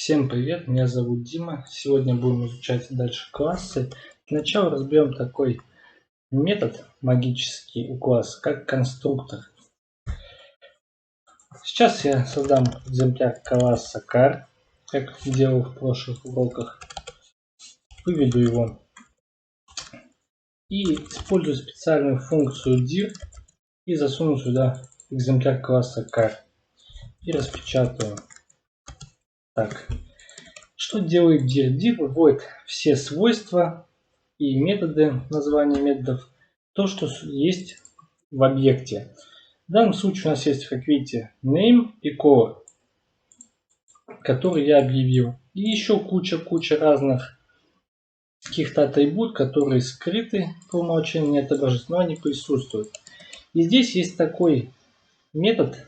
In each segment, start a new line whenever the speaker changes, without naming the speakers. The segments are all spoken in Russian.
Всем привет, меня зовут Дима. Сегодня будем изучать дальше классы. Для начала разберем такой метод магический у класса, как конструктор. Сейчас я создам экземпляр класса car, как делал в прошлых уроках. Выведу его и использую специальную функцию dir и засуну сюда экземпляр класса car и распечатаю. Так. Что делает dir? Dir выводит все свойства и методы, названия методов, то, что есть в объекте. В данном случае у нас есть, как видите, name и core, который я объявил. И еще куча разных каких-то атрибут, которые скрыты по умолчанию, не отображаются, но они присутствуют. И здесь есть такой метод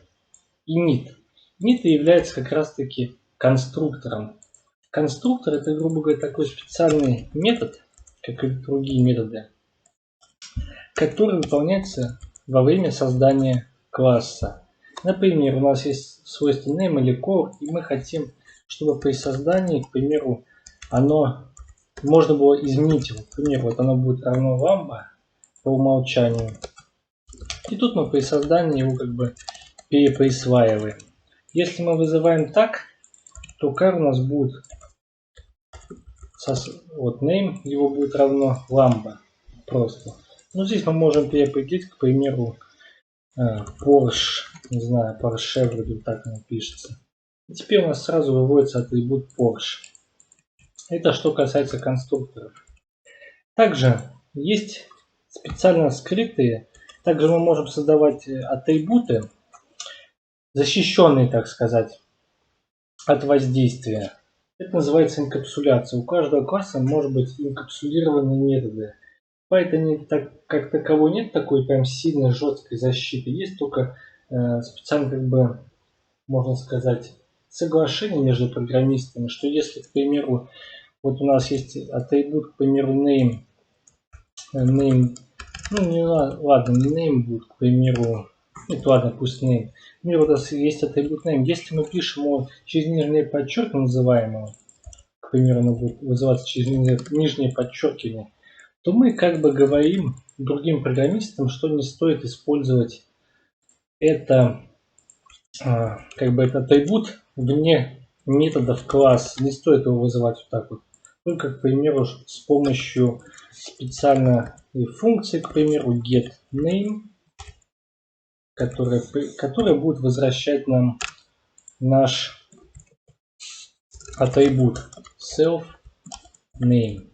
init. Init является как раз таки конструктором. Конструктор — это, грубо говоря, такой специальный метод, как и другие методы, который выполняется во время создания класса. Например, у нас есть свойство name или core, и мы хотим, чтобы при создании, к примеру, можно было изменить его. К примеру, вот оно будет равно lambda по умолчанию. И тут мы при создании его как бы переприсваиваем. Если мы вызываем так, то car у нас будет вот name, его будет равно lambda просто. Но здесь мы можем переопределить, к примеру, Porsche, не знаю, Porsche вроде так оно пишется. И теперь у нас сразу выводится атрибут Porsche. Это что касается конструкторов. Также есть специально скрытые. Также мы можем создавать атрибуты, защищенные, так сказать, от воздействия. Это называется инкапсуляция. У каждого класса может быть инкапсулированные методы. В Python как таковой нет такой прям сильной жесткой защиты. Есть только специально, как бы, можно сказать, соглашение между программистами, что если, к примеру, вот у нас есть атрибут, к примеру, name, ну не ладно, не name будет, к примеру, нет, ладно, пусть name. У меня у нас есть атрибут name. Если мы пишем его через нижнее подчеркивание называемого, к примеру, оно будет вызываться через нижнее подчеркивание, то мы как бы говорим другим программистам, что не стоит использовать это, как бы этот атрибут вне методов класса. Не стоит его вызывать вот так вот. Только, к примеру, с помощью специальной функции, к примеру, getName, которая будет возвращать наш атрибут self_name.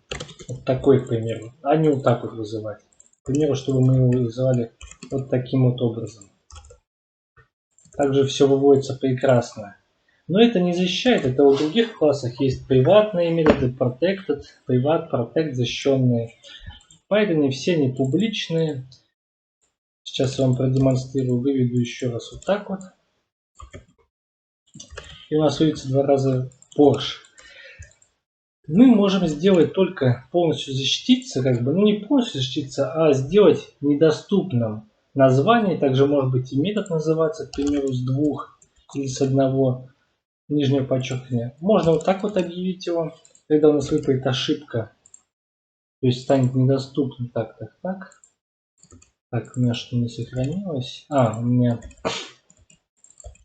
Вот такой, к примеру. А не вот так вот вызывать. К примеру, чтобы мы его вызывали вот таким вот образом. Также все выводится прекрасно. Но это не защищает. Это у других классах есть приватные методы, protected, private, protect, защищенные. В Python все они публичные. Сейчас я вам продемонстрирую, выведу еще раз вот так вот. И у нас выведется два раза Porsche. Мы можем сделать только полностью защититься, как бы, ну не полностью защититься, а сделать недоступным название. Также может быть и метод называться, к примеру, с двух или с одного нижнего подчеркивания. Можно вот так вот объявить его, когда у нас выпадет ошибка, то есть станет недоступным. Так. Так, у меня что не сохранилось? У меня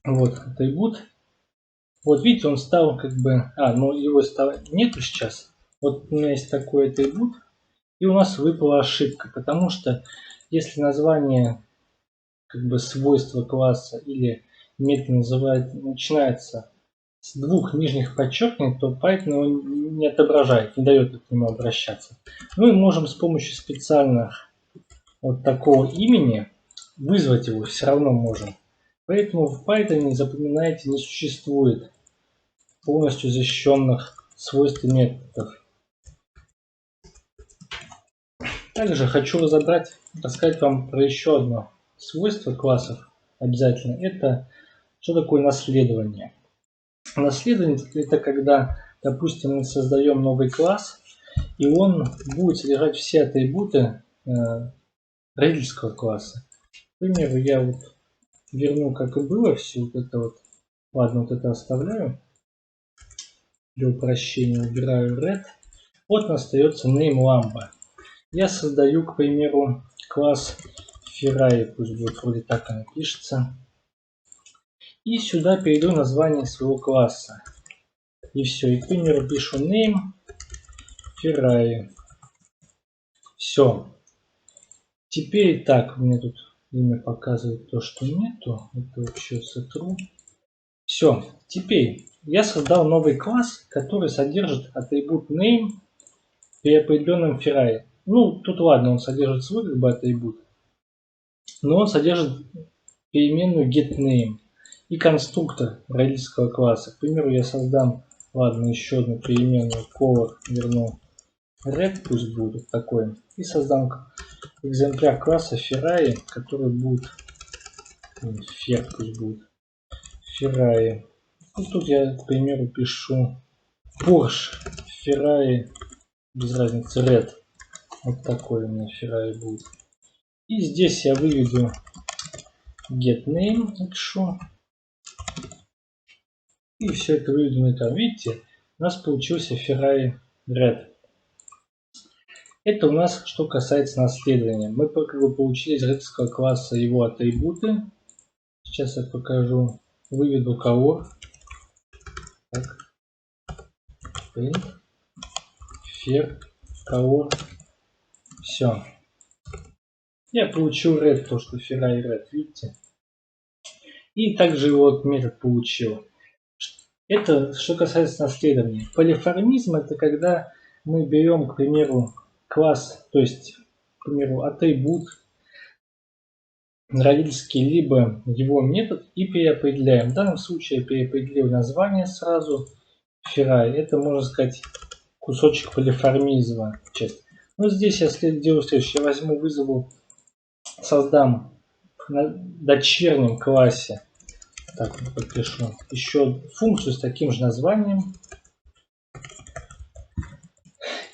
вот атрибут. Вот видите, он стал как бы... но его нету сейчас. Вот у меня есть такой атрибут. И у нас выпала ошибка. Потому что если название как бы свойства класса или метод начинается с двух нижних подчеркиваний, то Python его не отображает, не дает к нему обращаться. Мы можем с помощью специальных вот такого имени вызвать его, все равно можем. Поэтому в Python, запоминайте, не существует полностью защищенных свойств и методов. Также хочу рассказать вам про еще одно свойство классов обязательно. Это что такое наследование. Наследование — это когда, допустим, мы создаем новый класс, и он будет содержать все атрибуты родительского класса. К примеру, я вот верну, как и было, все вот это вот. Ладно, вот это оставляю. Для упрощения убираю red. Вот остается name Lamba. Я создаю, к примеру, класс Ferrari, пусть будет вроде так она пишется. И сюда перейду название своего класса. И все. И, к примеру, пишу name Ferrari. Все. Теперь так, мне тут имя показывает то, что нету. Это вообще сотру. Все. Теперь я создал новый класс, который содержит атрибут name при определенном Ferrari. Ну, тут ладно, он содержит свой как бы атрибут, но он содержит переменную getName и конструктор родительского класса. К примеру, я создам, ладно, еще одну переменную color, верну red, пусть будет такой, и создам экземпляр класса Ferrari, который будет Fer, пусть будет Ferrari. И тут я, к примеру, пишу Porsche Ferrari, без разницы red. Вот такой у меня Ferrari будет. И здесь я выведу getName, напишу. И все это выведу на экран. Видите, у нас получился Ferrari Red. Это у нас что касается наследования. Мы как бы получили из родительского класса его атрибуты. Сейчас я покажу. Выведу color. Так. Print. Fer. Color. Все. Я получил red, то что Ferrari Red, видите? И также его метод получил. Это что касается наследования. Полиморфизм это когда мы берем, к примеру, класс, то есть, к примеру, атрибут родительский, либо его метод и переопределяем. В данном случае я переопределил название сразу. Ferrari. Это, можно сказать, кусочек полиморфизма. Но здесь я делаю следующее. Я возьму, вызову, создам в дочернем классе. Так, подпишу. Еще функцию с таким же названием.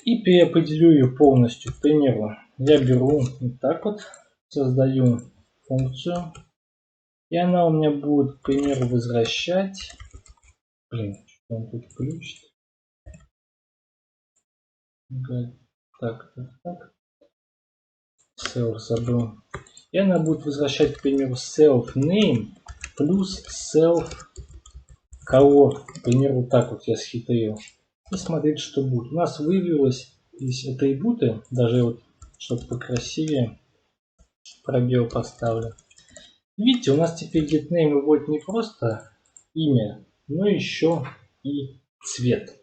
И переопределю ее полностью. К примеру, я беру вот так вот, создаю функцию. И она у меня будет, к примеру, возвращать. Блин, что он тут включит. Так. Self забыл. И она будет возвращать, к примеру, self name плюс self color. К примеру, так вот я схитрил. И смотреть, что будет. У нас вывелось здесь атрибуты. Даже вот, чтобы покрасивее, пробел поставлю. Видите, у нас теперь getName выводит не просто имя, но еще и цвет.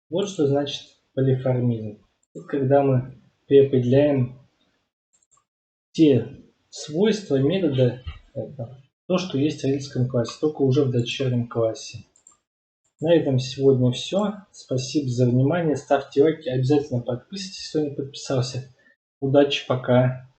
Вот что значит полиморфизм. Это когда мы переопределяем те свойства метода, то, что есть в родительском классе, только уже в дочернем классе. На этом сегодня все. Спасибо за внимание. Ставьте лайки. Обязательно подписывайтесь, кто не подписался. Удачи, пока.